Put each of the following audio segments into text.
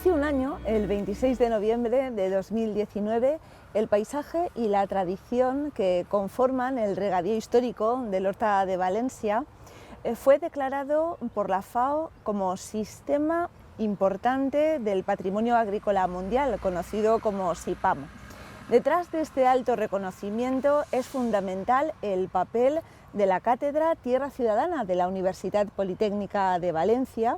Hace un año, el 26 de noviembre de 2019, el paisaje y la tradición que conforman el regadío histórico del Horta de Valencia fue declarado por la FAO como Sistema Importante del Patrimonio Agrícola Mundial, conocido como SIPAM. Detrás de este alto reconocimiento es fundamental el papel de la Cátedra Tierra Ciudadana de la Universidad Politécnica de Valencia,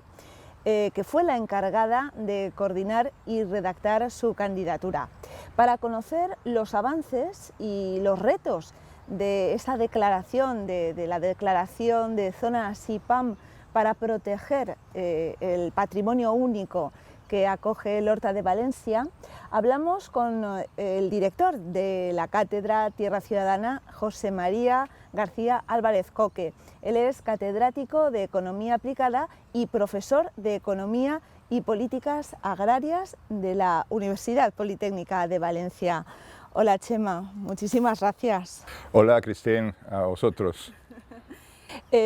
que fue la encargada de coordinar y redactar su candidatura. Para conocer los avances y los retos de esa declaración, de la declaración de zona SIPAM para proteger el patrimonio único que acoge el Horta de Valencia, hablamos con el director de la Cátedra Tierra Ciudadana, José María García Álvarez Coque. Él es catedrático de Economía Aplicada y profesor de Economía y Políticas Agrarias de la Universidad Politécnica de Valencia. Hola Chema, muchísimas gracias. Hola Cristín, a vosotros.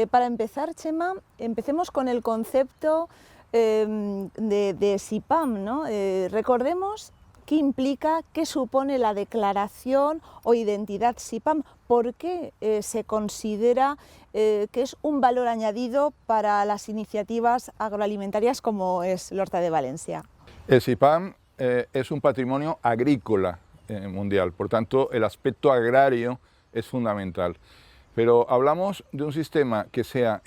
Para empezar, Chema, empecemos con el concepto de SIPAM, ¿no? Recordemos qué implica, qué supone la declaración o identidad SIPAM, por qué se considera que es un valor añadido para las iniciativas agroalimentarias como es el Horta de Valencia. El SIPAM es un patrimonio agrícola mundial, por tanto el aspecto agrario es fundamental. Pero hablamos de un sistema que sea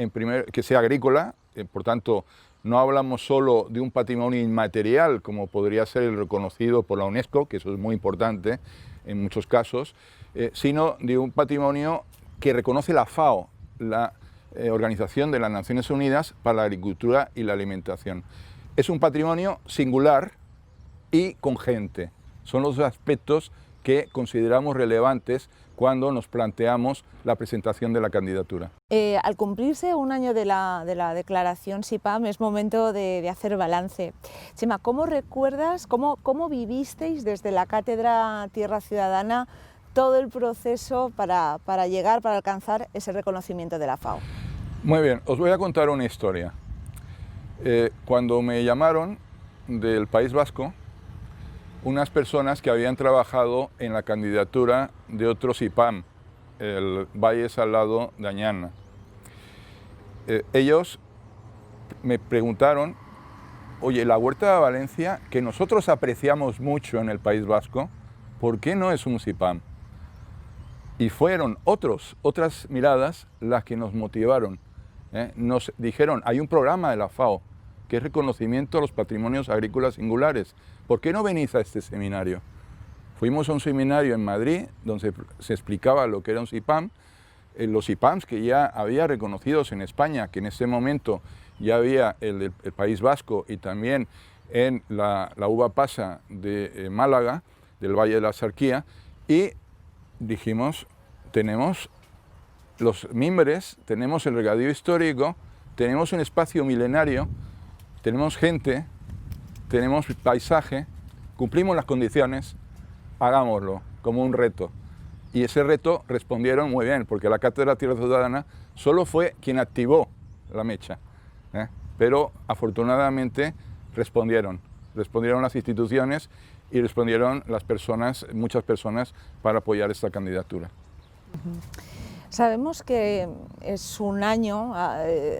agrícola, por tanto no hablamos solo de un patrimonio inmaterial, como podría ser el reconocido por la UNESCO, que eso es muy importante en muchos casos, sino de un patrimonio que reconoce la FAO, la Organización de las Naciones Unidas para la Agricultura y la Alimentación. Es un patrimonio singular y con gente. Son los aspectos que consideramos relevantes cuando nos planteamos la presentación de la candidatura. Al cumplirse un año de la declaración SIPAM es momento de hacer balance. Chema, ¿cómo recuerdas, cómo vivisteis desde la Cátedra Tierra Ciudadana todo el proceso para alcanzar ese reconocimiento de la FAO? Muy bien, os voy a contar una historia. Cuando me llamaron del País Vasco, unas personas que habían trabajado en la candidatura de otro SIPAM, el Valle Salado de Añana. Ellos me preguntaron, oye, la Huerta de Valencia, que nosotros apreciamos mucho en el País Vasco, ¿por qué no es un SIPAM? Y fueron otras miradas las que nos motivaron. Nos dijeron, hay un programa de la FAO, que es reconocimiento a los patrimonios agrícolas singulares. ¿Por qué no venís a este seminario? Fuimos a un seminario en Madrid donde se explicaba lo que era un SIPAM, los SIPAMs que ya había reconocidos en España, que en ese momento ya había el País Vasco y también en la uva pasa de Málaga, del Valle de la Sarquía, y dijimos, tenemos los mimbres, tenemos el regadío histórico, tenemos un espacio milenario, tenemos gente, tenemos paisaje, cumplimos las condiciones, hagámoslo como un reto. Y ese reto respondieron muy bien, porque la Cátedra Tierra Ciudadana solo fue quien activó la mecha, pero afortunadamente respondieron las instituciones y respondieron las personas, muchas personas, para apoyar esta candidatura. Sabemos que es un año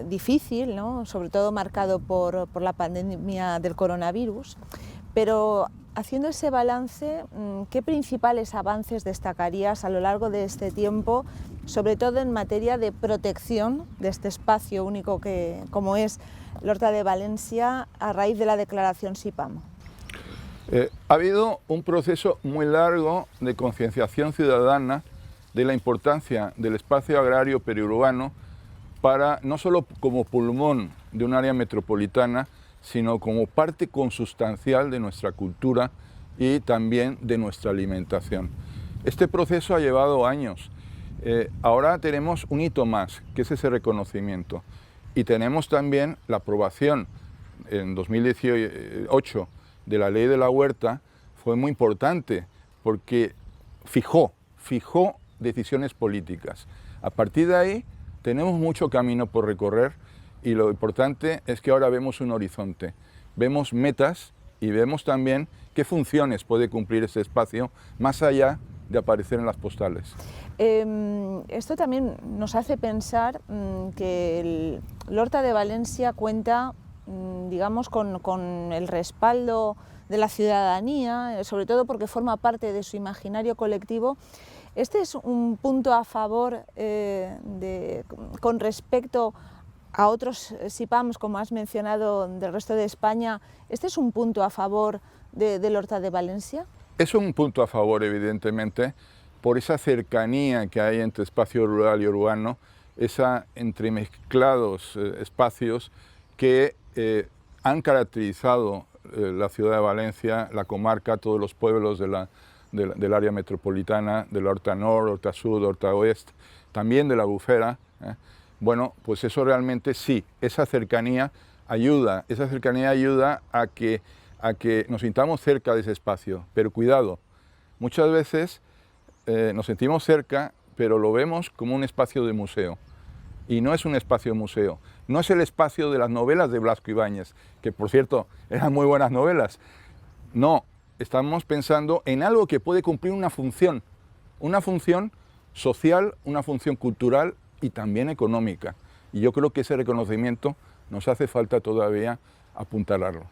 difícil, ¿no? Sobre todo marcado por la pandemia del coronavirus, pero haciendo ese balance, ¿qué principales avances destacarías a lo largo de este tiempo, sobre todo en materia de protección de este espacio único como es el Horta de Valencia a raíz de la declaración SIPAM? Ha habido un proceso muy largo de concienciación ciudadana de la importancia del espacio agrario periurbano para no solo como pulmón de un área metropolitana, sino como parte consustancial de nuestra cultura y también de nuestra alimentación. Este proceso ha llevado años. Ahora tenemos un hito más, que es ese reconocimiento. Y tenemos también la aprobación en 2018 de la Ley de la Huerta. Fue muy importante porque fijó decisiones políticas. A partir de ahí tenemos mucho camino por recorrer y lo importante es que ahora vemos un horizonte, vemos metas y vemos también qué funciones puede cumplir ese espacio más allá de aparecer en las postales. Esto también nos hace pensar que el Horta de Valencia cuenta, digamos, con el respaldo de la ciudadanía, sobre todo porque forma parte de su imaginario colectivo. Este es un punto a favor con respecto a otros SIPAMs, como has mencionado, del resto de España. ¿Este es un punto a favor del Horta de Valencia? Es un punto a favor, evidentemente, por esa cercanía que hay entre espacio rural y urbano, esa entremezclados espacios que han caracterizado la ciudad de Valencia, la comarca, todos los pueblos del área metropolitana, de la Horta Nord, Horta Sud, Horta Oest, también de la Albufera. Bueno, pues eso realmente sí, esa cercanía ayuda a que nos sintamos cerca de ese espacio, pero cuidado, muchas veces nos sentimos cerca, pero lo vemos como un espacio de museo, y no es un espacio de museo, no es el espacio de las novelas de Blasco Ibáñez, que por cierto eran muy buenas novelas, no, estamos pensando en algo que puede cumplir una función social, una función cultural y también económica, y yo creo que ese reconocimiento nos hace falta todavía apuntalarlo.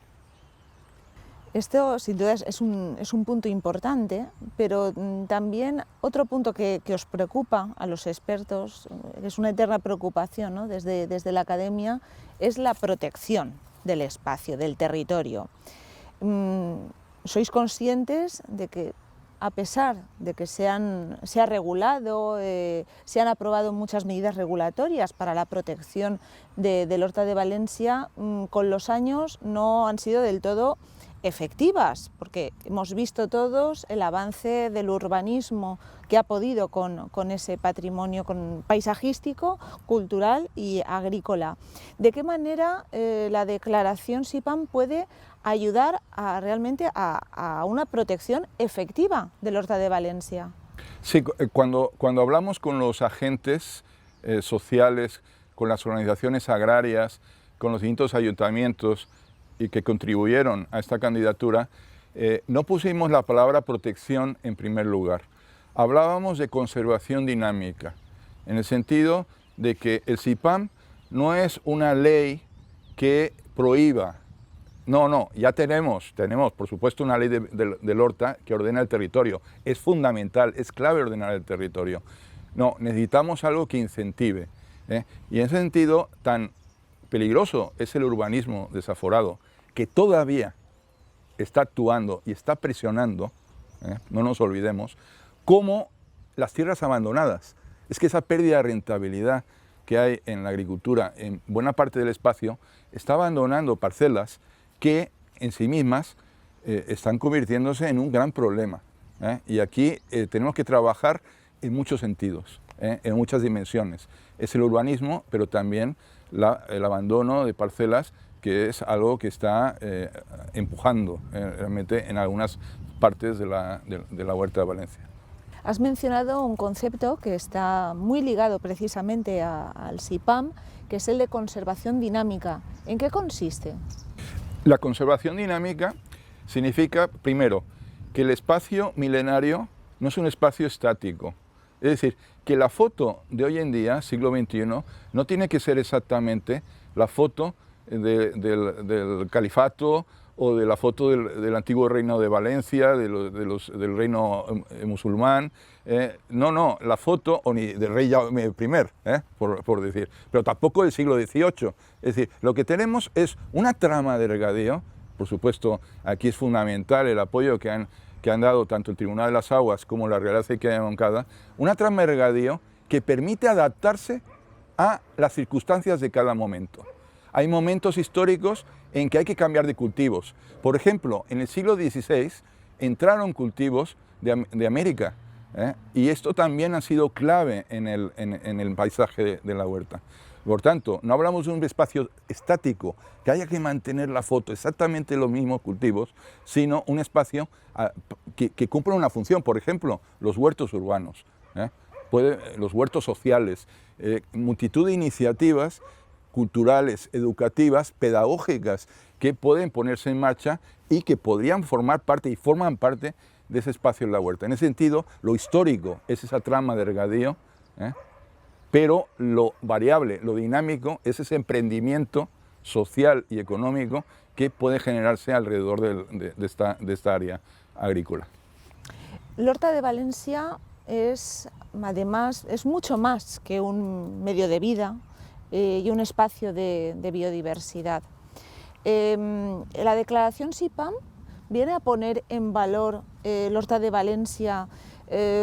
Esto sin duda es un punto importante, pero también otro punto que os preocupa a los expertos, es una eterna preocupación, ¿no? desde la academia, es la protección del espacio, del territorio. ¿Sois conscientes de que, a pesar de que se ha regulado, se han aprobado muchas medidas regulatorias para la protección del Horta de Valencia, con los años no han sido del todo efectivas, porque hemos visto todos el avance del urbanismo que ha podido con ese patrimonio paisajístico, cultural y agrícola? ¿De qué manera la declaración SIPAM puede ayudar realmente a una protección efectiva del Horta de Valencia? Sí, cuando hablamos con los agentes sociales, con las organizaciones agrarias, con los distintos ayuntamientos y que contribuyeron a esta candidatura, no pusimos la palabra protección en primer lugar. Hablábamos de conservación dinámica, en el sentido de que el SIPAM no es una ley que prohíba. No, ya tenemos por supuesto una ley del Horta que ordena el territorio. Es fundamental, es clave ordenar el territorio. No, necesitamos algo que incentive. Y en ese sentido, tan peligroso es el urbanismo desaforado, que todavía está actuando y está presionando, no nos olvidemos, como las tierras abandonadas. Es que esa pérdida de rentabilidad que hay en la agricultura, en buena parte del espacio, está abandonando parcelas que en sí mismas están convirtiéndose en un gran problema. Y aquí tenemos que trabajar en muchos sentidos, en muchas dimensiones. Es el urbanismo, pero también el abandono de parcelas, que es algo que está empujando realmente en algunas partes de la Huerta de Valencia. Has mencionado un concepto que está muy ligado precisamente al SIPAM, que es el de conservación dinámica. ¿En qué consiste? La conservación dinámica significa, primero, que el espacio milenario no es un espacio estático. Es decir, que la foto de hoy en día, siglo XXI, no tiene que ser exactamente la foto del califato o de la foto del antiguo reino de Valencia, del reino musulmán. No, la foto, o ni del rey Jaume I, por decir, pero tampoco del siglo XVIII. Es decir, lo que tenemos es una trama de regadío. Por supuesto, aquí es fundamental el apoyo que han dado tanto el Tribunal de las Aguas como la Real Acequia de Moncada, una trama de regadío que permite adaptarse a las circunstancias de cada momento. Hay momentos históricos en que hay que cambiar de cultivos. Por ejemplo, en el siglo XVI entraron cultivos de América, y esto también ha sido clave en el paisaje de la huerta. Por tanto, no hablamos de un espacio estático, que haya que mantener la foto exactamente los mismos cultivos, sino un espacio que cumpla una función. Por ejemplo, los huertos urbanos, los huertos sociales, multitud de iniciativas culturales, educativas, pedagógicas, que pueden ponerse en marcha y que podrían formar parte y forman parte de ese espacio en la huerta. En ese sentido, lo histórico es esa trama de regadío, pero lo variable, lo dinámico, es ese emprendimiento social y económico que puede generarse alrededor de esta área agrícola. L'Horta de Valencia es, además, es mucho más que un medio de vida y un espacio de biodiversidad. La declaración CIPAM viene a poner en valor l'Horta de Valencia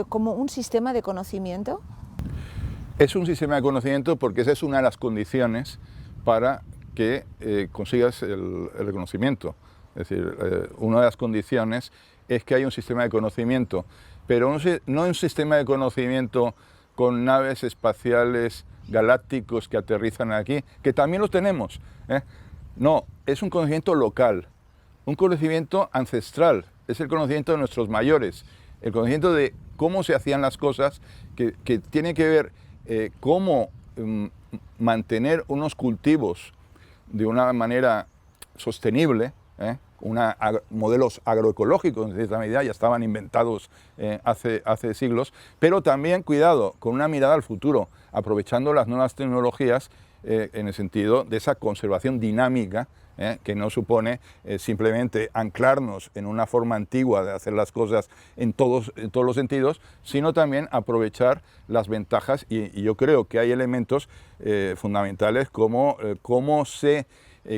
como un sistema de conocimiento. Es un sistema de conocimiento porque esa es una de las condiciones para que consigas el reconocimiento. Es decir, una de las condiciones es que haya un sistema de conocimiento, pero no un sistema de conocimiento con naves espaciales galácticos que aterrizan aquí, que también los tenemos. No, es un conocimiento local, un conocimiento ancestral, es el conocimiento de nuestros mayores, el conocimiento de cómo se hacían las cosas, que tiene que ver cómo mantener unos cultivos de una manera sostenible, modelos agroecológicos en cierta medida ya estaban inventados hace siglos, pero también, cuidado, con una mirada al futuro, aprovechando las nuevas tecnologías en el sentido de esa conservación dinámica, que no supone simplemente anclarnos en una forma antigua de hacer las cosas en todos los sentidos, sino también aprovechar las ventajas, y yo creo que hay elementos fundamentales como cómo se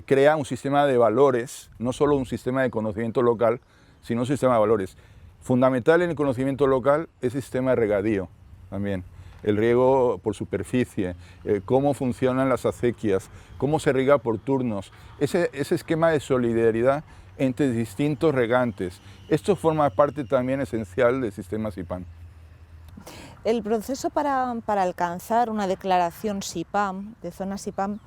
crea un sistema de valores, no solo un sistema de conocimiento local, sino un sistema de valores. Fundamental en el conocimiento local es el sistema de regadío también. El riego por superficie, cómo funcionan las acequias, cómo se riega por turnos, ese esquema de solidaridad entre distintos regantes. Esto forma parte también esencial del sistema CIPAM. El proceso para alcanzar una declaración CIPAM, de zona CIPAM,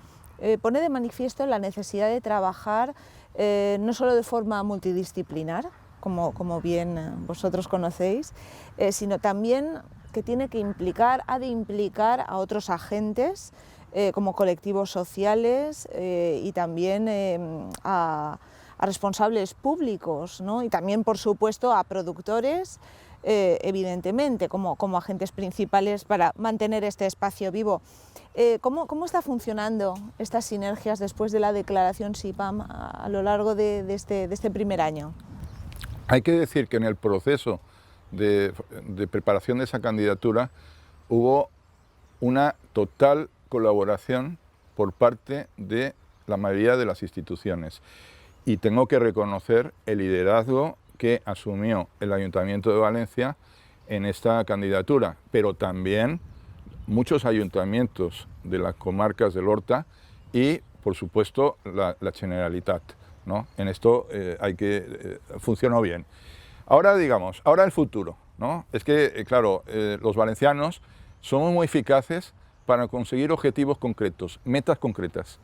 pone de manifiesto la necesidad de trabajar no solo de forma multidisciplinar, como bien vosotros conocéis, sino también que ha de implicar a otros agentes como colectivos sociales y también a responsables públicos, ¿no? Y también, por supuesto, a productores, evidentemente, como agentes principales para mantener este espacio vivo. ¿Cómo está funcionando estas sinergias después de la declaración CIPAM a lo largo de este primer año? Hay que decir que en el proceso de preparación de esa candidatura hubo una total colaboración por parte de la mayoría de las instituciones, y tengo que reconocer el liderazgo que asumió el Ayuntamiento de Valencia en esta candidatura, pero también muchos ayuntamientos de las comarcas del Horta y, por supuesto, la Generalitat, ¿no? En esto funcionó bien. Ahora, digamos, el futuro, ¿no? Es que, claro, los valencianos somos muy eficaces para conseguir objetivos concretos, metas concretas,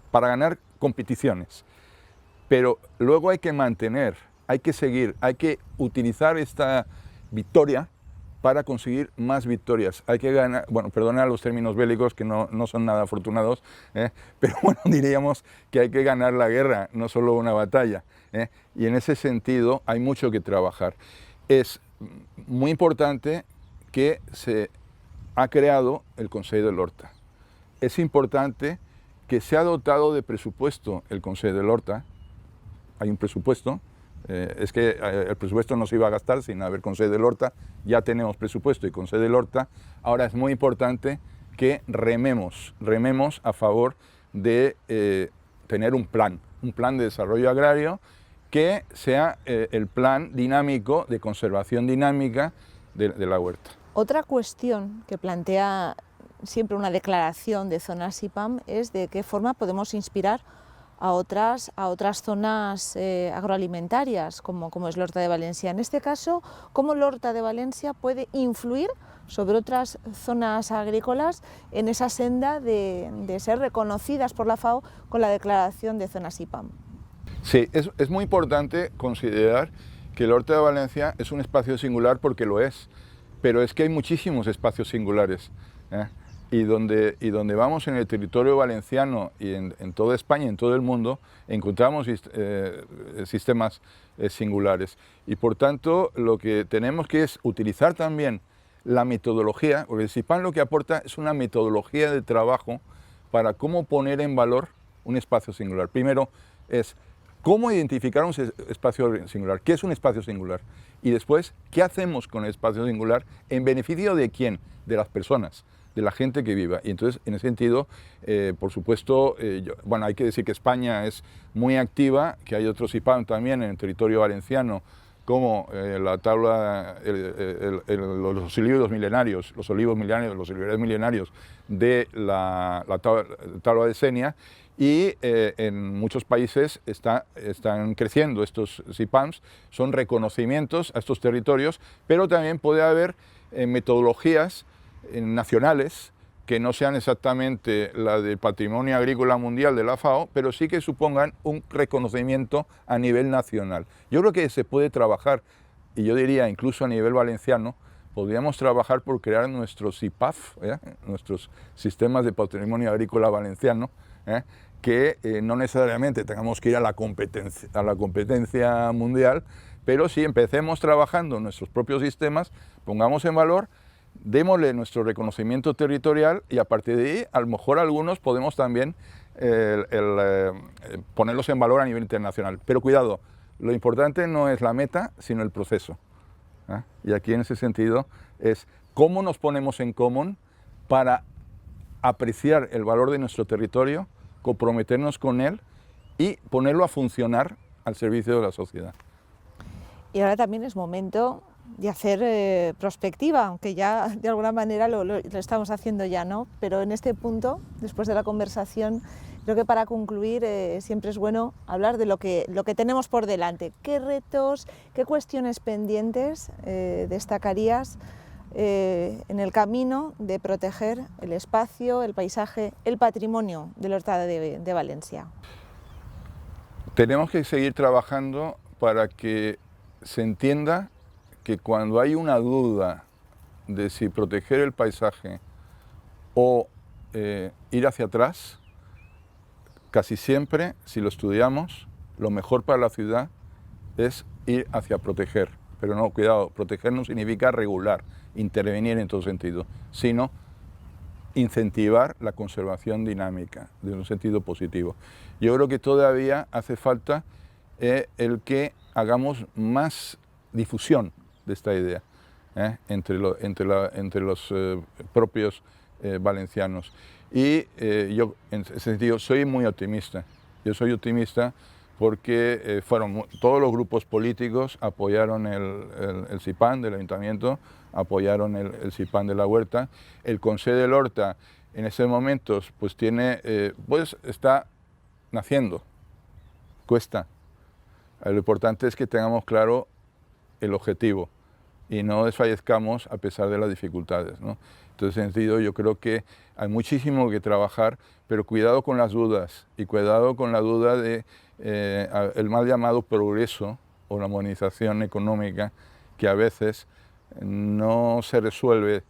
para ganar competiciones. Pero luego hay que mantener, hay que seguir, hay que utilizar esta victoria para conseguir más victorias. Hay que ganar, bueno, perdona los términos bélicos que no son nada afortunados, pero bueno, diríamos que hay que ganar la guerra, no solo una batalla. Y en ese sentido hay mucho que trabajar. Es muy importante que se ha creado el Consell de l'Horta. Es importante que se ha dotado de presupuesto el Consell de l'Horta. Hay un presupuesto. Es que el presupuesto no se iba a gastar sin haber Consell de l'Horta. Ya tenemos presupuesto y Consell de l'Horta. Ahora es muy importante que rememos a favor de tener un plan de desarrollo agrario que sea el plan dinámico de conservación dinámica de la huerta. Otra cuestión que plantea siempre una declaración de zonas CIPAM es de qué forma podemos inspirar a otras zonas agroalimentarias, como es l'Horta de Valencia. En este caso, ¿cómo l'Horta de Valencia puede influir sobre otras zonas agrícolas en esa senda de ser reconocidas por la FAO con la declaración de zonas CIPAM? Sí, es muy importante considerar que l'Horta de Valencia es un espacio singular porque lo es, pero es que hay muchísimos espacios singulares. y donde vamos en el territorio valenciano y en toda España, en todo el mundo, encontramos sistemas singulares. Y por tanto, lo que tenemos que es utilizar también la metodología, porque el CIPAM lo que aporta es una metodología de trabajo para cómo poner en valor un espacio singular. Primero es cómo identificar un espacio singular, qué es un espacio singular, y después qué hacemos con el espacio singular en beneficio de quién, de las personas, de la gente que viva. Y entonces, en ese sentido, por supuesto, bueno, hay que decir que España es muy activa, que hay otros CIPAM también en el territorio valenciano, como la tabla, los olivos milenarios, los olivares milenarios de la tabla de Senia, y en muchos países están creciendo estos CIPAMs, son reconocimientos a estos territorios, pero también puede haber metodologías nacionales que no sean exactamente la del Patrimonio Agrícola Mundial de la FAO, pero sí que supongan un reconocimiento a nivel nacional. Yo creo que se puede trabajar, y yo diría incluso a nivel valenciano, podríamos trabajar por crear nuestros CIPAF, nuestros sistemas de patrimonio agrícola valenciano, que no necesariamente tengamos que ir a la competencia mundial, pero si empecemos trabajando nuestros propios sistemas, pongamos en valor, démosle nuestro reconocimiento territorial y a partir de ahí, a lo mejor algunos podemos también ponerlos en valor a nivel internacional. Pero cuidado, lo importante no es la meta, sino el proceso. Y aquí en ese sentido es cómo nos ponemos en común para apreciar el valor de nuestro territorio, comprometernos con él y ponerlo a funcionar al servicio de la sociedad. Y ahora también es momento de hacer prospectiva, aunque ya de alguna manera lo estamos haciendo ya, ¿no? Pero en este punto, después de la conversación, creo que para concluir siempre es bueno hablar de lo que tenemos por delante. ¿Qué retos, qué cuestiones pendientes destacarías en el camino de proteger el espacio, el paisaje, el patrimonio del Horta de Valencia? Tenemos que seguir trabajando para que se entienda que cuando hay una duda de si proteger el paisaje o ir hacia atrás, casi siempre, si lo estudiamos, lo mejor para la ciudad es ir hacia proteger. Pero no, cuidado, proteger no significa regular, intervenir en todo sentido, sino incentivar la conservación dinámica, de un sentido positivo. Yo creo que todavía hace falta el que hagamos más difusión de esta idea entre los propios valencianos. Y yo, en ese sentido, soy muy optimista. Yo soy optimista porque todos los grupos políticos apoyaron el CIPAM del Ayuntamiento, apoyaron el CIPAM de la Huerta. El Consell del Horta, en ese momento, pues está naciendo, cuesta. Lo importante es que tengamos claro el objetivo y no desfallezcamos a pesar de las dificultades, ¿no? Entonces, en ese sentido, yo creo que hay muchísimo que trabajar, pero cuidado con las dudas y cuidado con la duda de el mal llamado progreso o la modernización económica, que a veces no se resuelve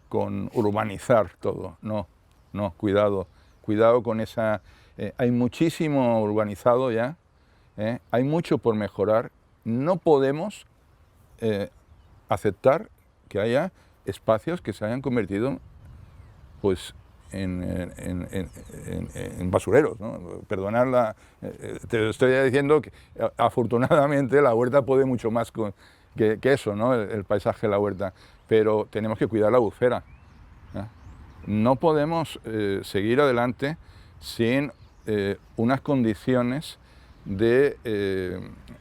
con urbanizar todo. No, cuidado con esa... hay muchísimo urbanizado ya, hay mucho por mejorar. No podemos aceptar que haya espacios que se hayan convertido pues en basureros, ¿no? Perdonad te estoy diciendo que afortunadamente la huerta puede mucho más que eso, ¿no? El paisaje de la huerta, pero tenemos que cuidar la bufera. No podemos seguir adelante sin unas condiciones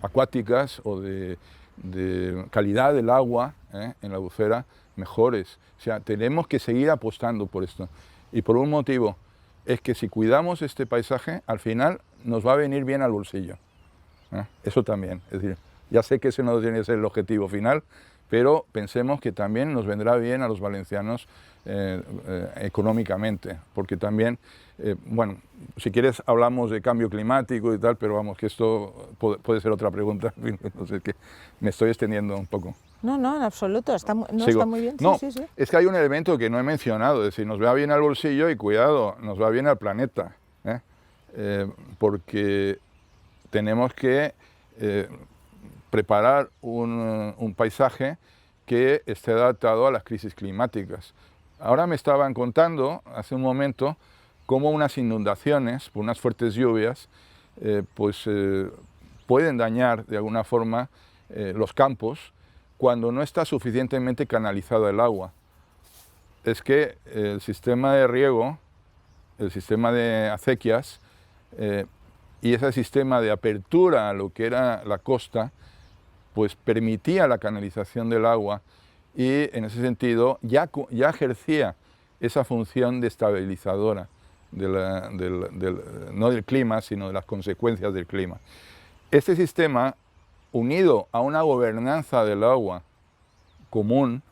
acuáticas o de calidad del agua en la bufera mejores. O sea, tenemos que seguir apostando por esto. Y por un motivo, es que si cuidamos este paisaje, al final nos va a venir bien al bolsillo. Eso también. Es decir, ya sé que ese no tiene que ser el objetivo final, pero pensemos que también nos vendrá bien a los valencianos económicamente, porque también, bueno, si quieres hablamos de cambio climático y tal, pero vamos, que esto puede ser otra pregunta, entonces que me estoy extendiendo un poco. No, en absoluto, está muy bien. No, sí. Es que hay un elemento que no he mencionado, es decir, nos va bien al bolsillo y cuidado, nos va bien al planeta, porque tenemos que preparar un paisaje que esté adaptado a las crisis climáticas. Ahora me estaban contando, hace un momento, cómo unas inundaciones, por unas fuertes lluvias, pueden dañar de alguna forma los campos cuando no está suficientemente canalizado el agua. Es que el sistema de riego, el sistema de acequias y ese sistema de apertura a lo que era la costa, pues permitía la canalización del agua y en ese sentido ya ejercía esa función destabilizadora no del clima, sino de las consecuencias del clima. Este sistema, unido a una gobernanza del agua común,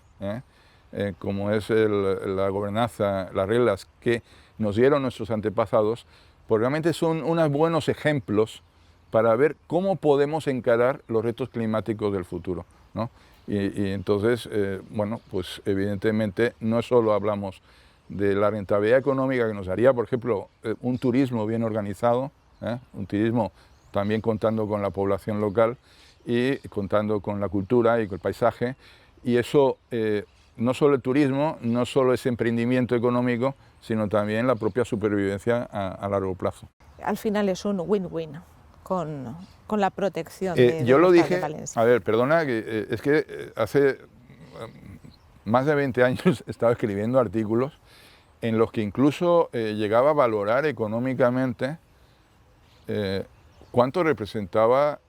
como es la gobernanza, las reglas que nos dieron nuestros antepasados, pues realmente son unos buenos ejemplos para ver cómo podemos encarar los retos climáticos del futuro, ¿no? Y entonces, bueno, pues evidentemente no solo hablamos de la rentabilidad económica que nos daría, por ejemplo, un turismo bien organizado, un turismo también contando con la población local y contando con la cultura y con el paisaje, y eso, no solo el turismo, no solo ese emprendimiento económico, sino también la propia supervivencia a largo plazo. Al final es un win-win con la protección yo lo dije, de Valencia. A ver, perdona, es que hace más de 20 años estaba escribiendo artículos en los que incluso llegaba a valorar económicamente cuánto representaba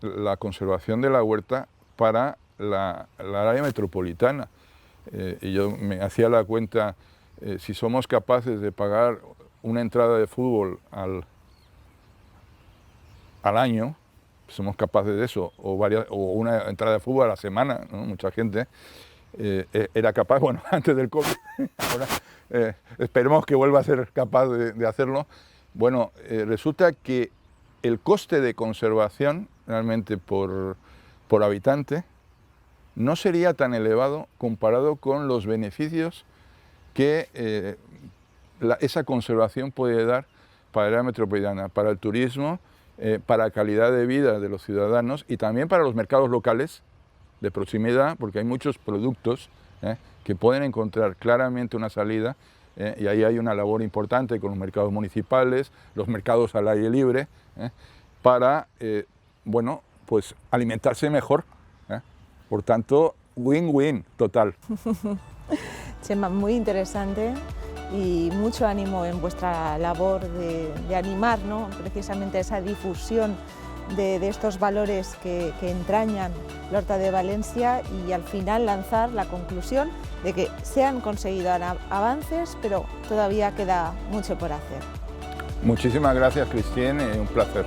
la conservación de la huerta para la área metropolitana. Y yo me hacía la cuenta, si somos capaces de pagar una entrada de fútbol al año, somos capaces de eso, o una entrada de fútbol a la semana, ¿no? Mucha gente era capaz, bueno, antes del COVID, ahora esperemos que vuelva a ser capaz de hacerlo. Bueno, resulta que el coste de conservación realmente por habitante no sería tan elevado comparado con los beneficios que esa conservación puede dar para la área metropolitana, para el turismo, para la calidad de vida de los ciudadanos y también para los mercados locales de proximidad, porque hay muchos productos que pueden encontrar claramente una salida, y ahí hay una labor importante con los mercados municipales, los mercados al aire libre, para bueno, pues alimentarse mejor. Por tanto, win-win total. Chema, muy interesante y mucho ánimo en vuestra labor de animar, ¿no?, precisamente esa difusión de estos valores que entrañan la Horta de Valencia y al final lanzar la conclusión de que se han conseguido avances, pero todavía queda mucho por hacer. Muchísimas gracias, Cristina, un placer.